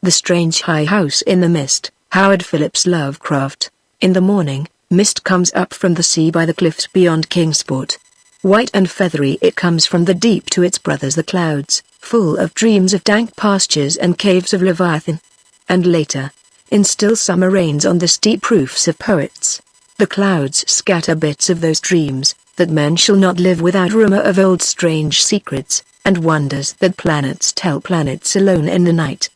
The Strange High House in the Mist, Howard Phillips. Lovecraft. In the morning, mist comes up from the sea by the cliffs beyond Kingsport. White and feathery it comes from the deep to its brothers the clouds, full of dreams of dank pastures and caves of Leviathan. And later, in still summer rains on the steep roofs of poets, the clouds scatter bits of those dreams, that men shall not live without rumor of old strange secrets, and wonders that planets tell planets alone in the night.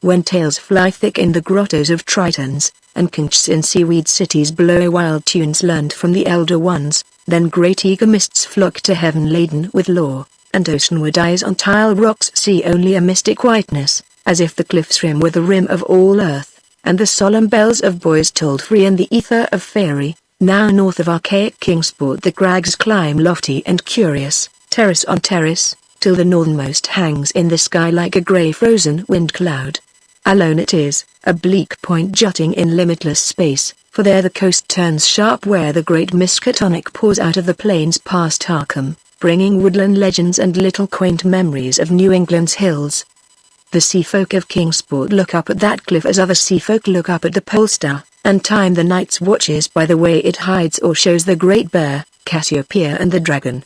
When tales fly thick in the grottos of Tritons, and conchs in seaweed cities blow wild tunes learned from the elder ones, then great eager mists flock to heaven laden with lore, and oceanward eyes on tile rocks see only a mystic whiteness, as if the cliff's rim were the rim of all earth, and the solemn bells of boys tolled free in the ether of faery. Now north of archaic Kingsport the crags climb lofty and curious, terrace on terrace, till the northernmost hangs in the sky like a grey frozen wind cloud. Alone it is, a bleak point jutting in limitless space, for there the coast turns sharp where the great Miskatonic pours out of the plains past Harkham, bringing woodland legends and little quaint memories of New England's hills. The seafolk of Kingsport look up at that cliff as other seafolk look up at the pole star, and time the night's watches by the way it hides or shows the Great Bear, Cassiopeia and the Dragon.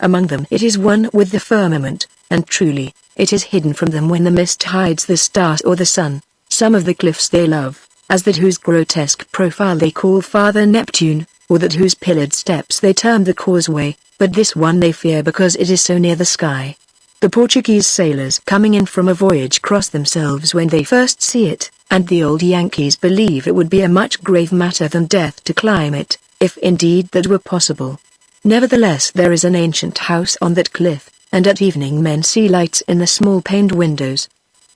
Among them it is one with the firmament, and truly, it is hidden from them when the mist hides the stars or the sun. Some of the cliffs they love, as that whose grotesque profile they call Father Neptune, or that whose pillared steps they term the causeway, but this one they fear because it is so near the sky. The Portuguese sailors coming in from a voyage cross themselves when they first see it, and the old Yankees believe it would be a much grave matter than death to climb it, if indeed that were possible. Nevertheless there is an ancient house on that cliff, and at evening men see lights in the small paned windows.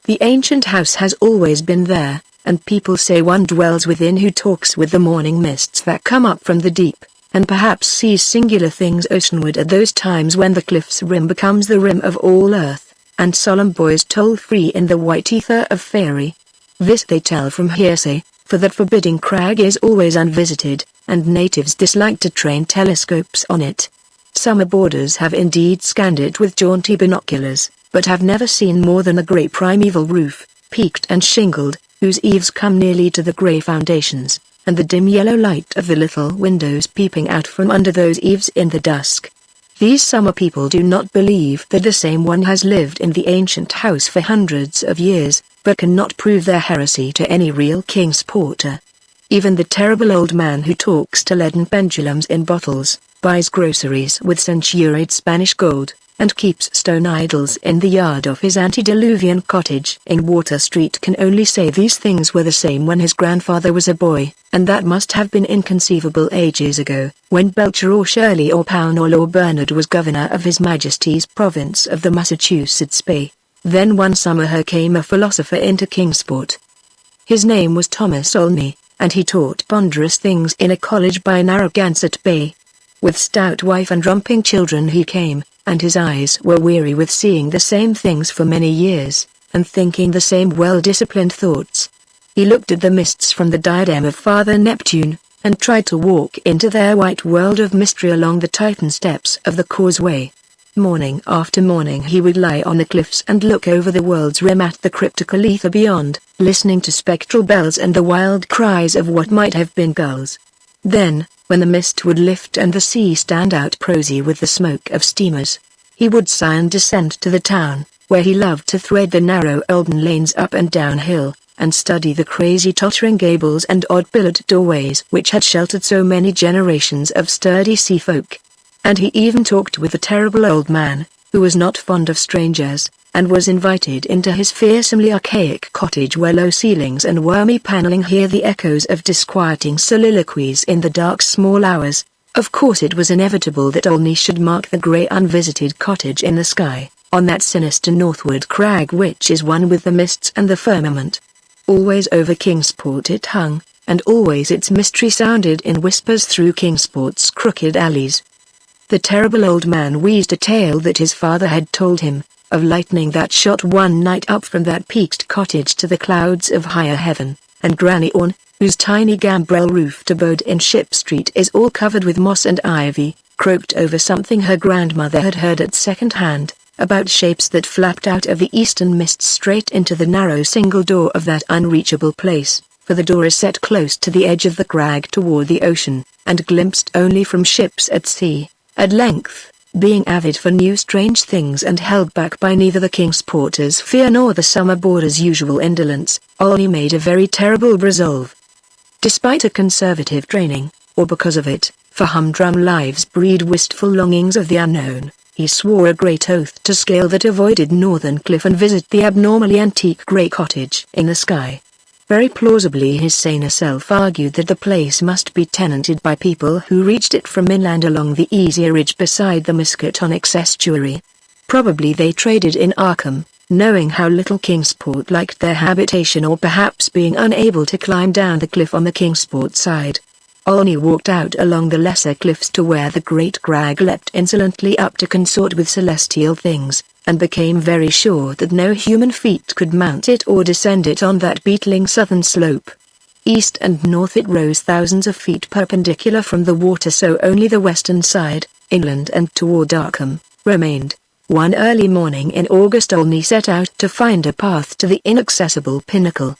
The ancient house has always been there, and people say one dwells within who talks with the morning mists that come up from the deep, and perhaps sees singular things oceanward at those times when the cliff's rim becomes the rim of all earth, and solemn boys toll free in the white ether of faery. This they tell from hearsay, for that forbidding crag is always unvisited, and natives dislike to train telescopes on it. Summer boarders have indeed scanned it with jaunty binoculars, but have never seen more than a great primeval roof, peaked and shingled, whose eaves come nearly to the grey foundations, and the dim yellow light of the little windows peeping out from under those eaves in the dusk. These summer people do not believe that the same one has lived in the ancient house for hundreds of years, but cannot prove their heresy to any real Kingsporter. Even the terrible old man who talks to leaden pendulums in bottles, buys groceries with centuried Spanish gold, and keeps stone idols in the yard of his antediluvian cottage in Water Street can only say these things were the same when his grandfather was a boy, and that must have been inconceivable ages ago, when Belcher or Shirley or Pownall or Bernard was governor of His Majesty's province of the Massachusetts Bay. Then one summer here came a philosopher into Kingsport. His name was Thomas Olney, and he taught ponderous things in a college by Narragansett Bay. With stout wife and romping children he came, and his eyes were weary with seeing the same things for many years, and thinking the same well-disciplined thoughts. He looked at the mists from the diadem of Father Neptune, and tried to walk into their white world of mystery along the Titan steps of the causeway. Morning after morning he would lie on the cliffs and look over the world's rim at the cryptical ether beyond, listening to spectral bells and the wild cries of what might have been gulls. Then, when the mist would lift and the sea stand out prosy with the smoke of steamers, he would sigh and descend to the town, where he loved to thread the narrow elden lanes up and down hill, and study the crazy tottering gables and odd-pillared doorways which had sheltered so many generations of sturdy sea folk. And he even talked with the terrible old man, who was not fond of strangers, and was invited into his fearsomely archaic cottage where low ceilings and wormy paneling hear the echoes of disquieting soliloquies in the dark small hours. Of course it was inevitable that Olney should mark the grey unvisited cottage in the sky, on that sinister northward crag which is one with the mists and the firmament. Always over Kingsport it hung, and always its mystery sounded in whispers through Kingsport's crooked alleys. The terrible old man wheezed a tale that his father had told him, of lightning that shot one night up from that peaked cottage to the clouds of higher heaven, and Granny Orne, whose tiny gambrel-roofed abode in Ship Street is all covered with moss and ivy, croaked over something her grandmother had heard at second-hand, about shapes that flapped out of the eastern mists straight into the narrow single door of that unreachable place, for the door is set close to the edge of the crag toward the ocean, and glimpsed only from ships at sea. At length, being avid for new strange things and held back by neither the king's porter's fear nor the summer boarder's usual indolence, Olney made a very terrible resolve. Despite a conservative training, or because of it, for humdrum lives breed wistful longings of the unknown, he swore a great oath to scale that avoided Northern Cliff and visit the abnormally antique grey cottage in the sky. Very plausibly his saner self argued that the place must be tenanted by people who reached it from inland along the easier ridge beside the Miskatonic estuary. Probably they traded in Arkham, knowing how little Kingsport liked their habitation, or perhaps being unable to climb down the cliff on the Kingsport side. Olney walked out along the lesser cliffs to where the great crag leapt insolently up to consort with celestial things, and became very sure that no human feet could mount it or descend it on that beetling southern slope. East and north it rose thousands of feet perpendicular from the water, so only the western side, inland and toward Arkham, remained. One early morning in August Olney set out to find a path to the inaccessible pinnacle.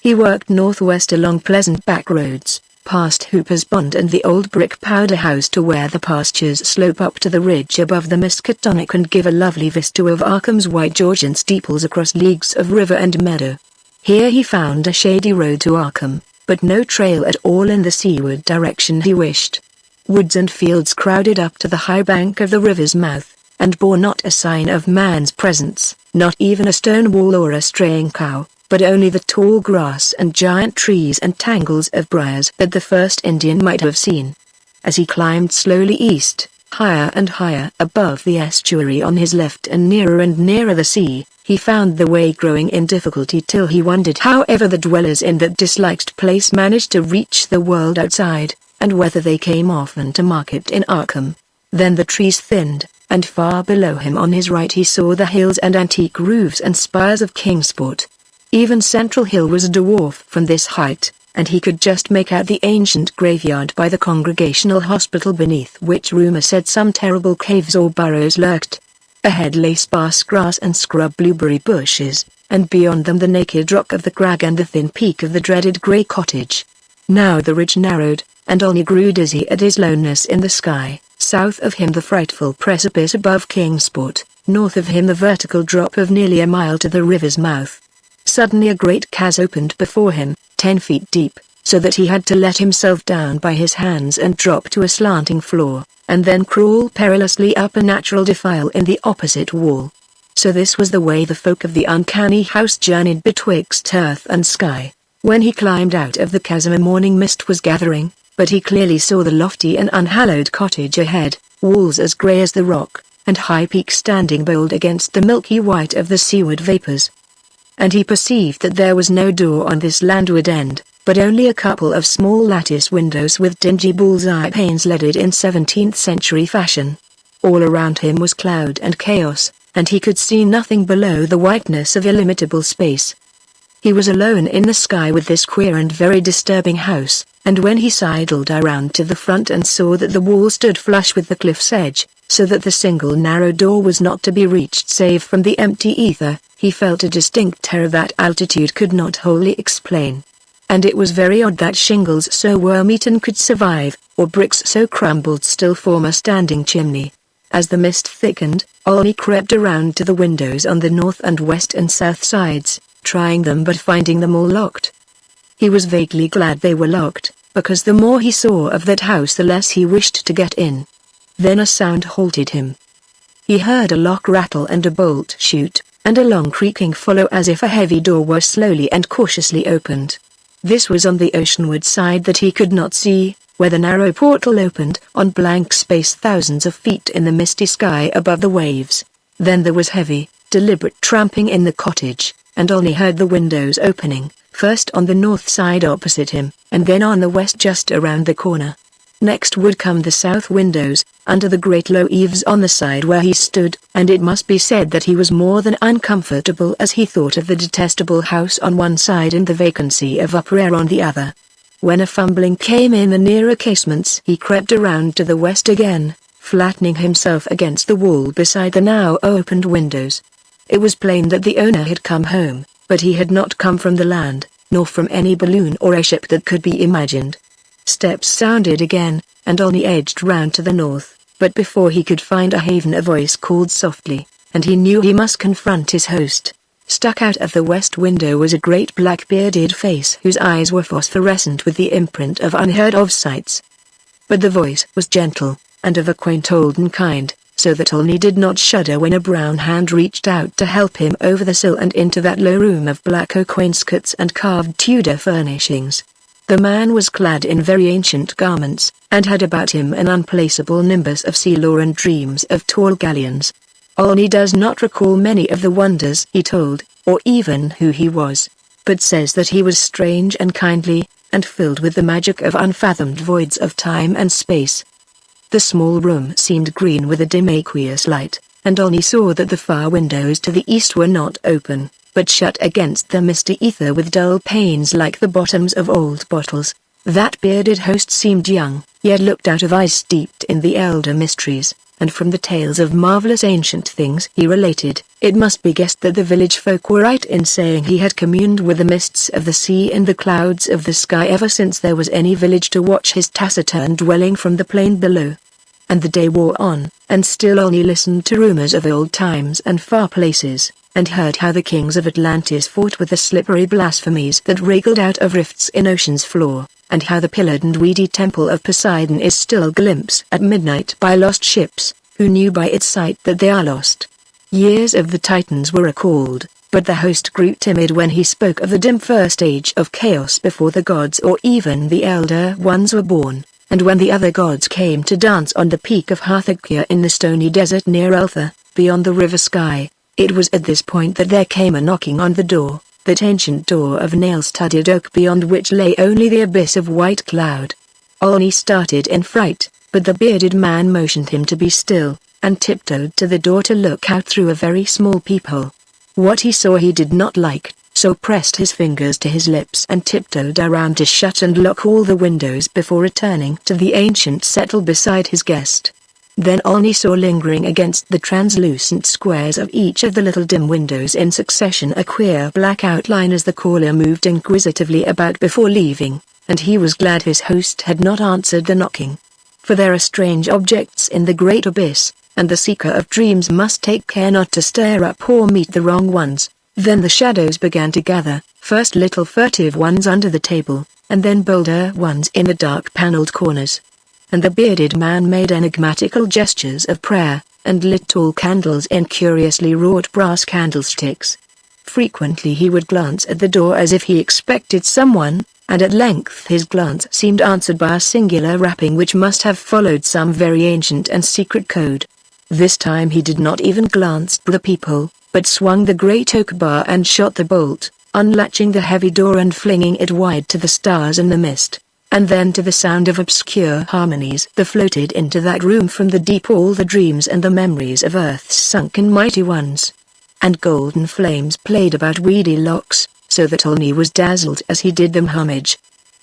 He worked northwest along pleasant back roads, past Hooper's Pond and the old brick powder house to where the pastures slope up to the ridge above the Miskatonic and give a lovely vista of Arkham's white Georgian steeples across leagues of river and meadow. Here he found a shady road to Arkham, but no trail at all in the seaward direction he wished. Woods and fields crowded up to the high bank of the river's mouth, and bore not a sign of man's presence, not even a stone wall or a straying cow, but only the tall grass and giant trees and tangles of briars that the first Indian might have seen. As he climbed slowly east, higher and higher above the estuary on his left and nearer the sea, he found the way growing in difficulty till he wondered how ever the dwellers in that disliked place managed to reach the world outside, and whether they came often to market in Arkham. Then the trees thinned, and far below him on his right he saw the hills and antique roofs and spires of Kingsport. Even Central Hill was a dwarf from this height, and he could just make out the ancient graveyard by the Congregational Hospital beneath which rumor said some terrible caves or burrows lurked. Ahead lay sparse grass and scrub blueberry bushes, and beyond them the naked rock of the crag and the thin peak of the dreaded grey cottage. Now the ridge narrowed, and Olney grew dizzy at his loneness in the sky. South of him the frightful precipice above Kingsport, north of him the vertical drop of nearly a mile to the river's mouth. Suddenly a great chasm opened before him, 10 feet deep, so that he had to let himself down by his hands and drop to a slanting floor, and then crawl perilously up a natural defile in the opposite wall. So this was the way the folk of the uncanny house journeyed betwixt earth and sky. When he climbed out of the chasm a morning mist was gathering, but he clearly saw the lofty and unhallowed cottage ahead, walls as grey as the rock, and high peak standing bold against the milky white of the seaward vapors. And he perceived that there was no door on this landward end, but only a couple of small lattice windows with dingy bull's-eye panes leaded in 17th century fashion. All around him was cloud and chaos, and he could see nothing below the whiteness of illimitable space. He was alone in the sky with this queer and very disturbing house, and when he sidled around to the front and saw that the wall stood flush with the cliff's edge, so that the single narrow door was not to be reached save from the empty ether, he felt a distinct terror that altitude could not wholly explain. And it was very odd that shingles so worm-eaten could survive, or bricks so crumbled still form a standing chimney. As the mist thickened, Olney crept around to the windows on the north and west and south sides, trying them but finding them all locked. He was vaguely glad they were locked, because the more he saw of that house the less he wished to get in. Then a sound halted him. He heard a lock rattle and a bolt shoot, and a long creaking follow as if a heavy door were slowly and cautiously opened. This was on the oceanward side that he could not see, where the narrow portal opened on blank space thousands of feet in the misty sky above the waves. Then there was heavy, deliberate tramping in the cottage, and Olney heard the windows opening, first on the north side opposite him, and then on the west just around the corner. Next would come the south windows, under the great low eaves on the side where he stood, and it must be said that he was more than uncomfortable as he thought of the detestable house on one side and the vacancy of upper air on the other. When a fumbling came in the nearer casements he crept around to the west again, flattening himself against the wall beside the now opened windows. It was plain that the owner had come home, but he had not come from the land, nor from any balloon or a ship that could be imagined. Steps sounded again, and Olney edged round to the north, but before he could find a haven a voice called softly, and he knew he must confront his host. Stuck out of the west window was a great black-bearded face whose eyes were phosphorescent with the imprint of unheard-of sights. But the voice was gentle, and of a quaint olden kind, so that Olney did not shudder when a brown hand reached out to help him over the sill and into that low room of black oak wainscots and carved Tudor furnishings. The man was clad in very ancient garments, and had about him an unplaceable nimbus of sea lore and dreams of tall galleons. Olney does not recall many of the wonders he told, or even who he was, but says that he was strange and kindly, and filled with the magic of unfathomed voids of time and space. The small room seemed green with a dim aqueous light, and Olney saw that the far windows to the east were not open, but shut against the misty ether with dull panes like the bottoms of old bottles. That bearded host seemed young, yet looked out of eyes steeped in the elder mysteries, and from the tales of marvelous ancient things he related, it must be guessed that the village folk were right in saying he had communed with the mists of the sea and the clouds of the sky ever since there was any village to watch his taciturn dwelling from the plain below. And the day wore on, and still Olney listened to rumors of old times and far places, and heard how the kings of Atlantis fought with the slippery blasphemies that wriggled out of rifts in ocean's floor, and how the pillared and weedy temple of Poseidon is still a glimpse at midnight by lost ships, who knew by its sight that they are lost. Years of the Titans were recalled, but the host grew timid when he spoke of the dim first age of chaos before the gods or even the elder ones were born, and when the other gods came to dance on the peak of Harthagkia in the stony desert near Eltha, beyond the river sky. It was at this point that there came a knocking on the door, that ancient door of nail-studded oak beyond which lay only the abyss of white cloud. Olney started in fright, but the bearded man motioned him to be still, and tiptoed to the door to look out through a very small peephole. What he saw he did not like, so pressed his fingers to his lips and tiptoed around to shut and lock all the windows before returning to the ancient settle beside his guest. Then Olney saw lingering against the translucent squares of each of the little dim windows in succession a queer black outline as the caller moved inquisitively about before leaving, and he was glad his host had not answered the knocking. For there are strange objects in the great abyss, and the seeker of dreams must take care not to stare up or meet the wrong ones. Then the shadows began to gather, first little furtive ones under the table, and then bolder ones in the dark paneled corners. And the bearded man made enigmatical gestures of prayer, and lit tall candles in curiously wrought brass candlesticks. Frequently he would glance at the door as if he expected someone, and at length his glance seemed answered by a singular rapping which must have followed some very ancient and secret code. This time he did not even glance through the peephole, but swung the great oak bar and shot the bolt, unlatching the heavy door and flinging it wide to the stars and the mist. And then to the sound of obscure harmonies there floated into that room from the deep all the dreams and the memories of Earth's sunken mighty ones. And golden flames played about weedy locks, so that Olney was dazzled as he did them homage.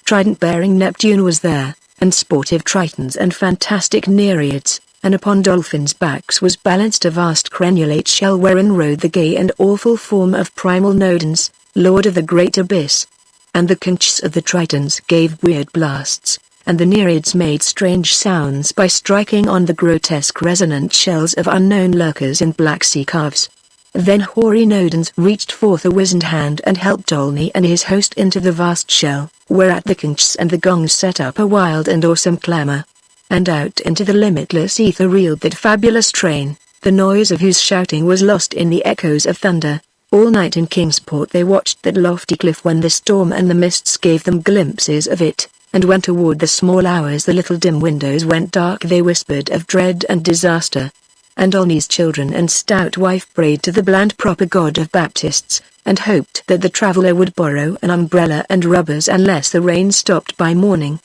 Trident-bearing Neptune was there, and sportive Tritons and fantastic Nereids, and upon dolphins' backs was balanced a vast crenulate shell wherein rode the gay and awful form of primal Nodens, lord of the great abyss. And the conchs of the Tritons gave weird blasts, and the Nereids made strange sounds by striking on the grotesque resonant shells of unknown lurkers in black sea calves. Then hoary Nodens reached forth a wizened hand and helped Olney and his host into the vast shell, whereat the conchs and the gongs set up a wild and awesome clamor. And out into the limitless ether reeled that fabulous train, the noise of whose shouting was lost in the echoes of thunder. All night in Kingsport they watched that lofty cliff when the storm and the mists gave them glimpses of it, and when toward the small hours the little dim windows went dark they whispered of dread and disaster. And Olney's children and stout wife prayed to the bland proper God of Baptists, and hoped that the traveller would borrow an umbrella and rubbers unless the rain stopped by morning.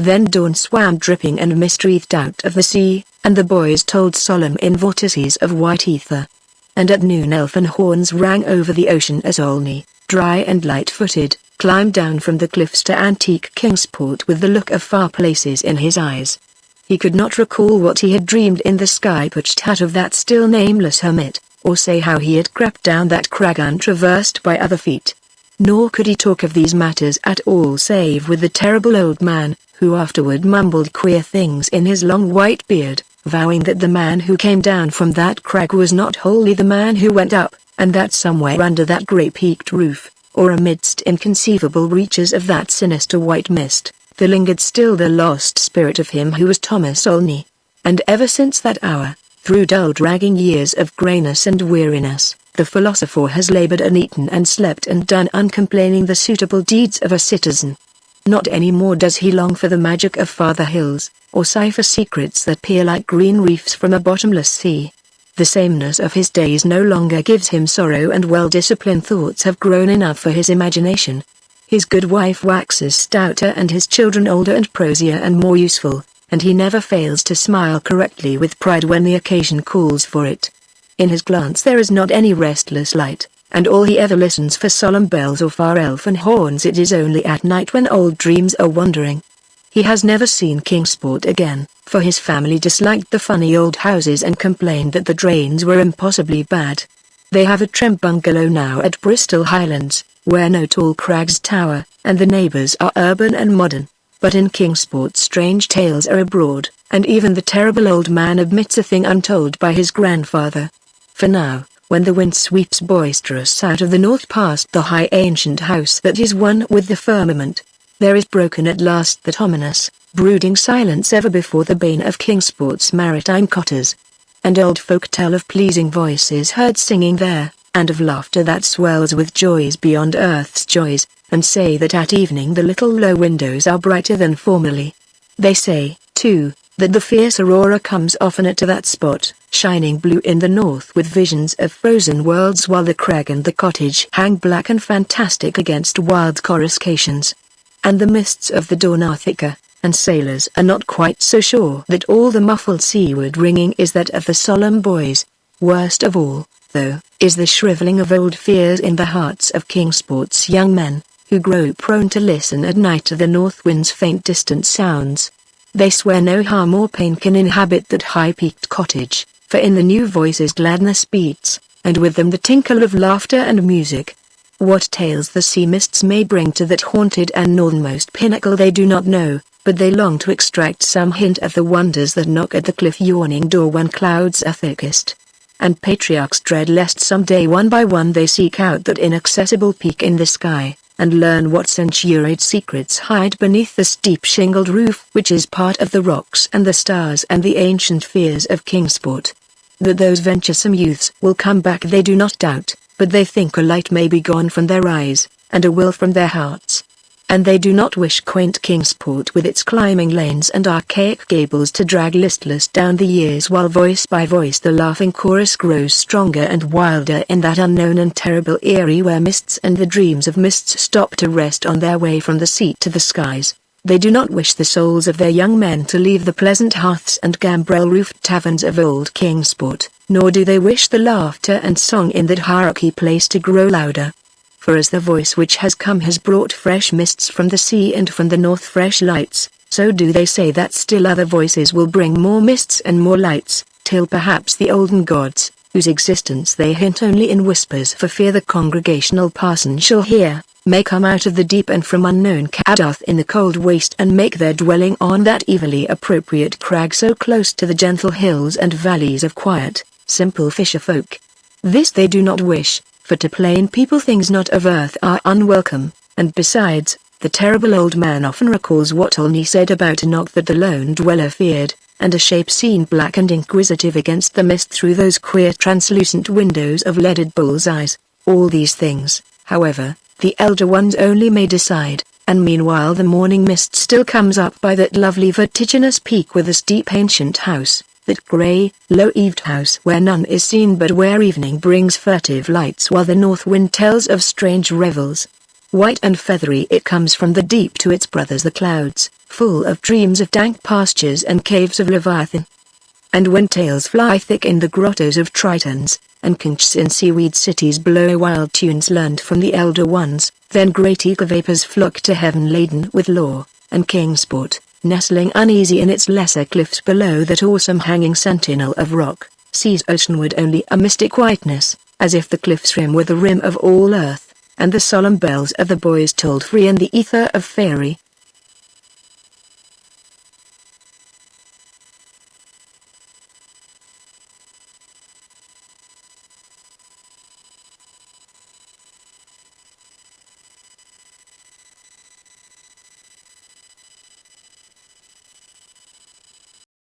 Then dawn swam dripping and mist-wreathed out of the sea, and the boys told solemn in vortices of white ether. And at noon elfin horns rang over the ocean as Olney, dry and light-footed, climbed down from the cliffs to antique Kingsport with the look of far places in his eyes. He could not recall what he had dreamed in the sky-perched hut of that still nameless hermit, or say how he had crept down that crag untraversed by other feet. Nor could he talk of these matters at all save with the terrible old man, who afterward mumbled queer things in his long white beard, vowing that the man who came down from that crag was not wholly the man who went up, and that somewhere under that grey-peaked roof, or amidst inconceivable reaches of that sinister white mist, there lingered still the lost spirit of him who was Thomas Olney. And ever since that hour, through dull dragging years of greyness and weariness, the philosopher has laboured and eaten and slept and done uncomplaining the suitable deeds of a citizen. Not any more does he long for the magic of farther hills, or sigh for secrets that peer like green reefs from a bottomless sea. The sameness of his days no longer gives him sorrow, and well-disciplined thoughts have grown enough for his imagination. His good wife waxes stouter and his children older and prosier and more useful, and he never fails to smile correctly with pride when the occasion calls for it. In his glance there is not any restless light, and all he ever listens for solemn bells or far elfin horns. It is only at night when old dreams are wandering. He has never seen Kingsport again, for his family disliked the funny old houses and complained that the drains were impossibly bad. They have a trim bungalow now at Bristol Highlands, where no tall crags tower, and the neighbours are urban and modern. But in Kingsport strange tales are abroad, and even the terrible old man admits a thing untold by his grandfather. For now, when the wind sweeps boisterous out of the north past the high ancient house that is one with the firmament, there is broken at last that ominous, brooding silence ever before the bane of Kingsport's maritime cotters. And old folk tell of pleasing voices heard singing there, and of laughter that swells with joys beyond earth's joys, and say that at evening the little low windows are brighter than formerly. They say, too, that the fierce aurora comes oftener to that spot, shining blue in the north with visions of frozen worlds, while the crag and the cottage hang black and fantastic against wild coruscations. And the mists of the dawn are thicker, and sailors are not quite so sure that all the muffled seaward ringing is that of the solemn boys. Worst of all, though, is the shrivelling of old fears in the hearts of Kingsport's young men, who grow prone to listen at night to the north wind's faint distant sounds. They swear no harm or pain can inhabit that high-peaked cottage, for in the new voices gladness beats, and with them the tinkle of laughter and music. What tales the sea mists may bring to that haunted and northernmost pinnacle they do not know, but they long to extract some hint of the wonders that knock at the cliff-yawning door when clouds are thickest. And patriarchs dread lest some day one by one they seek out that inaccessible peak in the sky, and learn what centuried secrets hide beneath the steep shingled roof which is part of the rocks and the stars and the ancient fears of Kingsport. That those venturesome youths will come back they do not doubt, but they think a light may be gone from their eyes, and a will from their hearts. And they do not wish quaint Kingsport with its climbing lanes and archaic gables to drag listless down the years, while voice by voice the laughing chorus grows stronger and wilder in that unknown and terrible eyrie where mists and the dreams of mists stop to rest on their way from the sea to the skies. They do not wish the souls of their young men to leave the pleasant hearths and gambrel-roofed taverns of old Kingsport, nor do they wish the laughter and song in that hierarchy place to grow louder. For as the voice which has come has brought fresh mists from the sea and from the north fresh lights, so do they say that still other voices will bring more mists and more lights, till perhaps the olden gods, whose existence they hint only in whispers for fear the congregational parson shall hear, may come out of the deep and from unknown Cadath in the cold waste and make their dwelling on that evilly appropriate crag so close to the gentle hills and valleys of quiet, simple fisher folk. This they do not wish, for to plain people things not of earth are unwelcome, and besides, the terrible old man often recalls what Olney said about Enoch, that the lone dweller feared, and a shape seen black and inquisitive against the mist through those queer translucent windows of leaded bull's eyes. All these things, however, the elder ones only may decide, and meanwhile the morning mist still comes up by that lovely vertiginous peak with the steep ancient house, that grey, low-eaved house where none is seen but where evening brings furtive lights while the north wind tells of strange revels. White and feathery it comes from the deep to its brothers the clouds, full of dreams of dank pastures and caves of Leviathan. And when tales fly thick in the grottos of Tritons, and conchs in seaweed cities blow wild tunes learned from the elder ones, then great eager vapors flock to heaven laden with lore, and Kingsport, nestling uneasy in its lesser cliffs below that awesome hanging sentinel of rock, sees oceanward only a mystic whiteness, as if the cliff's rim were the rim of all earth, and the solemn bells of the boys tolled free in the ether of faery,